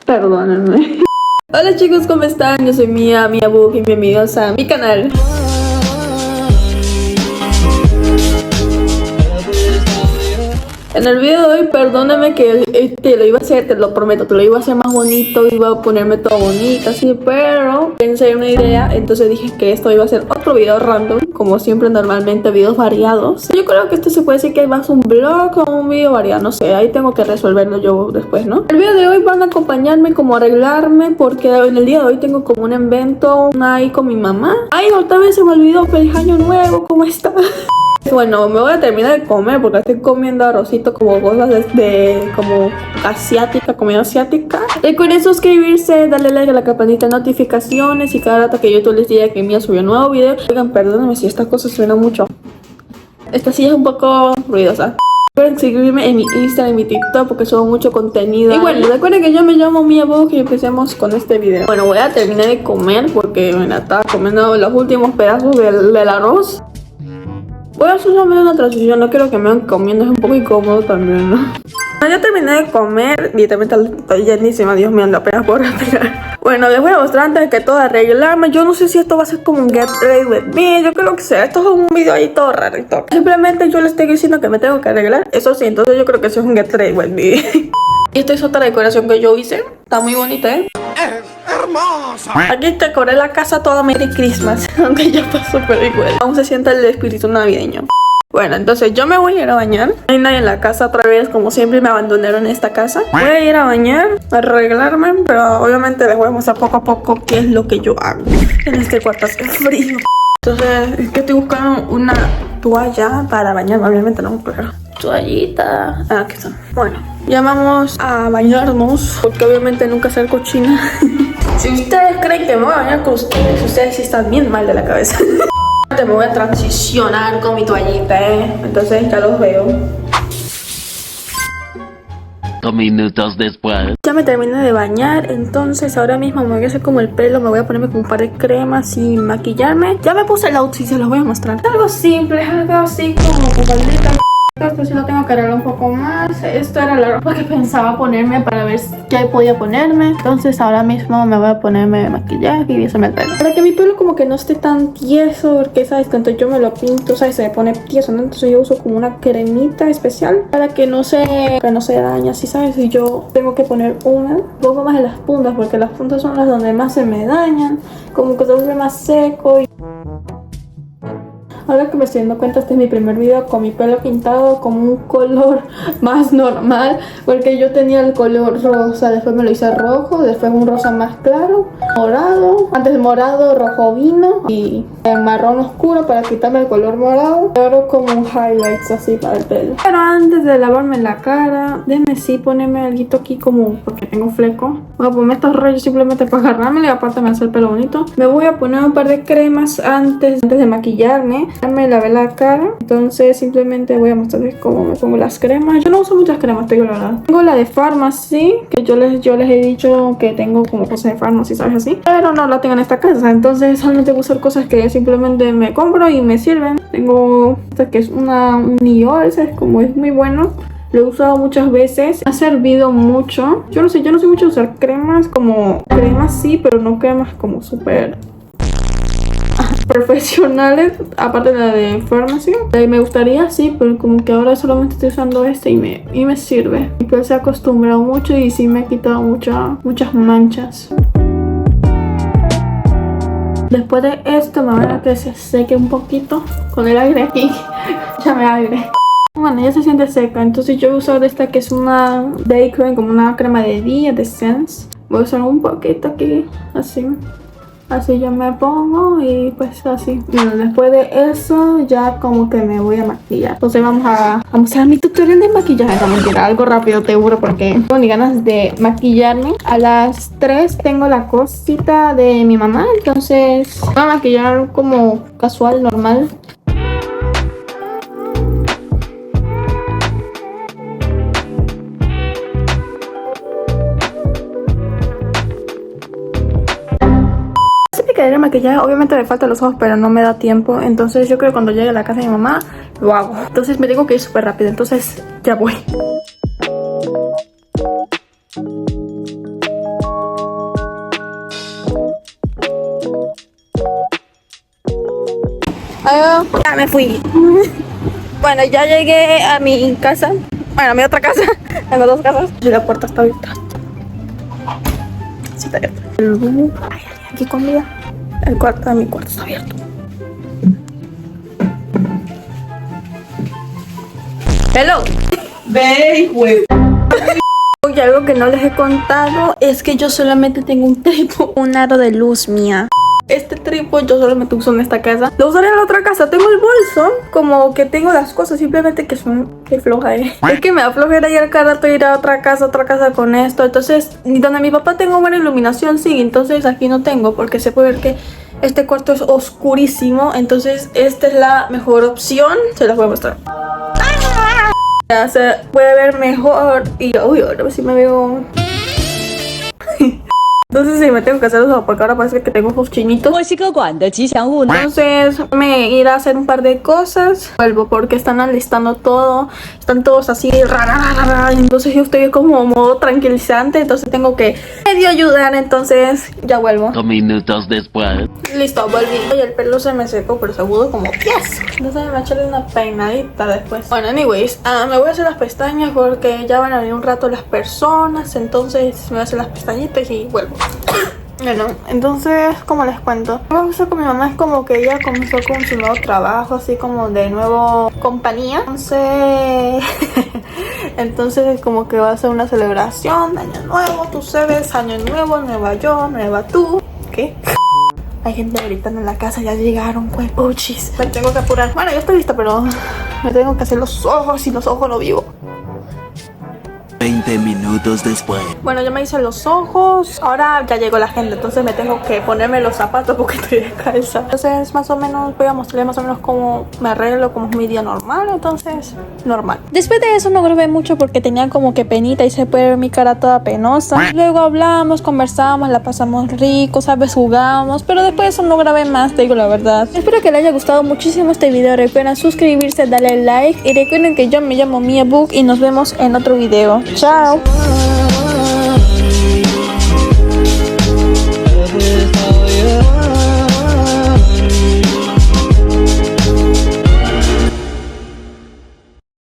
Perdónenme. Hola chicos, ¿cómo están? Yo soy Mia Book y bienvenidos a mi canal. En el video de hoy, perdóname que lo iba a hacer, te lo prometo, te lo iba a hacer más bonito, iba a ponerme todo bonito así, pero pensé en una idea, entonces dije que esto iba a ser otro video random, como siempre normalmente videos variados. Yo creo que esto se puede decir que es más un vlog o un video variado, no sé, ahí tengo que resolverlo yo después, ¿no? El video de hoy van a acompañarme como a arreglarme, porque en el día de hoy tengo como un evento ahí con mi mamá. Ay, otra vez se me olvidó, feliz año nuevo, ¿cómo está? Bueno, me voy a terminar de comer porque estoy comiendo arrocito como cosas como asiática, comida asiática. Recuerden suscribirse, darle like a la campanita de notificaciones y cada rato que YouTube les diga que Mia subió un nuevo video. Oigan, perdónenme si estas cosas suenan mucho. Esta silla es un poco ruidosa. Recuerden seguirme en mi Instagram y mi TikTok porque subo mucho contenido. Y bueno, recuerden que yo me llamo Mia Book y empecemos con este video. Bueno, voy a terminar de comer porque me estaba comiendo los últimos pedazos del arroz. Voy a hacer solamente una transición, no quiero que me vayan comiendo, es un poco incómodo también, ¿no? Ya terminé de comer, literalmente estoy llenísima, Dios mío, ando apenas por respirar. Bueno, les voy a mostrar antes de que todo arreglarme. Yo no sé si esto va a ser como un get ready with me, yo creo que sea, esto es un video ahí todo rarito. Simplemente yo les estoy diciendo que me tengo que arreglar, eso sí, entonces yo creo que eso es un get ready with me. Y esta es otra decoración que yo hice, está muy bonita, ¿eh? Hermosa. Aquí decoré la casa toda Merry Christmas, aunque ya pasó, pero igual aún se siente el espíritu navideño. Bueno, entonces yo me voy a ir a bañar. No hay nadie en la casa otra vez, como siempre me abandonaron en esta casa. Voy a ir a bañar, a arreglarme, pero obviamente les voy a mostrar poco a poco qué es lo que yo hago. En este cuarto hace frío. Entonces es que estoy buscando una toalla para bañarme, obviamente no, pero toallita. Ah, aquí está. Bueno, ya vamos a bañarnos, porque obviamente nunca ser cochina. Si ustedes creen que me voy a bañar con ustedes sí están bien mal de la cabeza. Me voy a transicionar con mi toallita, entonces ya los veo. 2 minutos después. Ya me terminé de bañar, entonces ahora mismo me voy a hacer como el pelo, me voy a ponerme como un par de cremas y maquillarme. Ya me puse el outfit, se los voy a mostrar. Algo simple, algo así como maldita. Esto sí lo tengo que arreglar un poco más. Esto era la ropa que pensaba ponerme para ver qué podía ponerme. Entonces ahora mismo me voy a ponerme maquillaje y hacerme el pelo. Para que mi pelo como que no esté tan tieso, porque sabes, cuando yo me lo pinto, sabes, se me pone tieso, ¿no? Entonces yo uso como una cremita especial para que no se dañe, así, sabes. Y yo tengo que poner un poco más en las puntas, porque las puntas son las donde más se me dañan, como que se vuelve más seco. Ahora que me estoy dando cuenta, este es mi primer video con mi pelo pintado como un color más normal, porque yo tenía el color rosa, después me lo hice rojo, después un rosa más claro, morado, antes morado, rojo vino y marrón oscuro para quitarme el color morado, y ahora como un highlights así para el pelo. Pero antes de lavarme la cara, déjenme sí ponerme algo aquí como porque tengo fleco. Voy a ponerme estos rayos simplemente para agarrármelo y aparte me hace el pelo bonito. Me voy a poner un par de cremas antes de maquillarme. Ya me lavé la cara, entonces simplemente voy a mostrarles cómo me pongo las cremas. Yo no uso muchas cremas, te digo la verdad. Tengo la de Pharmacy, que yo les he dicho que tengo como cosas de Pharmacy, ¿sabes? Así, pero no la tengo en esta casa, entonces solamente voy a usar cosas que simplemente me compro y me sirven. Tengo esta que es un Niol, es como es muy bueno. Lo he usado muchas veces, ha servido mucho. Yo no sé mucho usar cremas, como cremas sí, pero no cremas como súper profesionales, aparte de la de Pharmacy. Me gustaría sí, pero como que ahora solamente estoy usando este y me sirve. Mi piel se ha acostumbrado mucho y sí me ha quitado muchas manchas. Después de esto me voy a que se seque un poquito con el aire aquí. Ya me aire. Bueno, ya se siente seca, entonces yo voy a usar esta que es una day cream, como una crema de día de Sense. Voy a usar un poquito aquí, así yo me pongo y pues así. Bueno, después de eso ya como que me voy a maquillar. Entonces vamos a mostrar mi tutorial de maquillaje. Vamos a tirar algo rápido, te juro, porque tengo ni ganas de maquillarme. A las 3 tengo la cosita de mi mamá, entonces voy a maquillar como casual, normal. El maquillaje obviamente me faltan los ojos, pero no me da tiempo, entonces yo creo que cuando llegue a la casa de mi mamá lo hago. Entonces me tengo que ir súper rápido, entonces ya voy. Ya me fui. Bueno, ya llegué a mi casa. Bueno, a mi otra casa. Tengo dos casas. Y la puerta está abierta. Sí, está abierta. Ay, aquí comida. El cuarto de mi cuarto está abierto. Hello. Ve, güey. Y algo que no les he contado es que yo solamente tengo un trípode, un aro de luz mía. Este trípode yo solamente uso en esta casa. Lo usaré en la otra casa. Tengo el bolso, como que tengo las cosas, simplemente que son que floja, Es que me da flojera ir cada rato ir a otra casa con esto. Entonces, donde mi papá tengo buena iluminación, sí. Entonces aquí no tengo, porque se puede ver que este cuarto es oscurísimo. Entonces esta es la mejor opción. Se las voy a mostrar. Ya se puede ver mejor. Y uy, ahora sí me veo. Entonces sí, me tengo que hacer los ojos porque ahora parece que tengo ojos chinitos. Entonces me iré a hacer un par de cosas. Vuelvo porque están alistando todo. Están todos así rara. Entonces yo estoy como modo tranquilizante. Entonces tengo que medio ayudar. Entonces ya vuelvo. 5 minutos después. Listo, volví. Y el pelo se me secó, pero se agudo como pies. Entonces me voy a echarle una peinadita después. Bueno, anyways, me voy a hacer las pestañas porque ya van a venir un rato las personas. Entonces me voy a hacer las pestañitas y vuelvo. Bueno, entonces, como les cuento, lo que pasó con mi mamá es como que ella comenzó con su nuevo trabajo, así como de nuevo compañía. Entonces como que va a ser una celebración de año nuevo, tú sabes, año nuevo, nueva yo, nueva tú. ¿Qué? Hay gente gritando en la casa, ya llegaron, pues, puchis. Me tengo que apurar. Bueno, ya estoy lista, pero me tengo que hacer los ojos y los ojos no vivo. 20 minutos después. Bueno, ya me hice los ojos. Ahora ya llegó la gente, entonces me tengo que ponerme los zapatos porque estoy descalza. Entonces más o menos voy a mostrarles más o menos cómo me arreglo, como es mi día normal. Entonces, normal. Después de eso no grabé mucho porque tenía como que penita y se puede ver mi cara toda penosa. Luego hablamos, conversamos, la pasamos rico, ¿sabes? Jugamos. Pero después de eso no grabé más, te digo la verdad. Espero que les haya gustado muchísimo este video. Recuerden suscribirse, darle like. Y recuerden que yo me llamo Mia Book y nos vemos en otro video. Chao.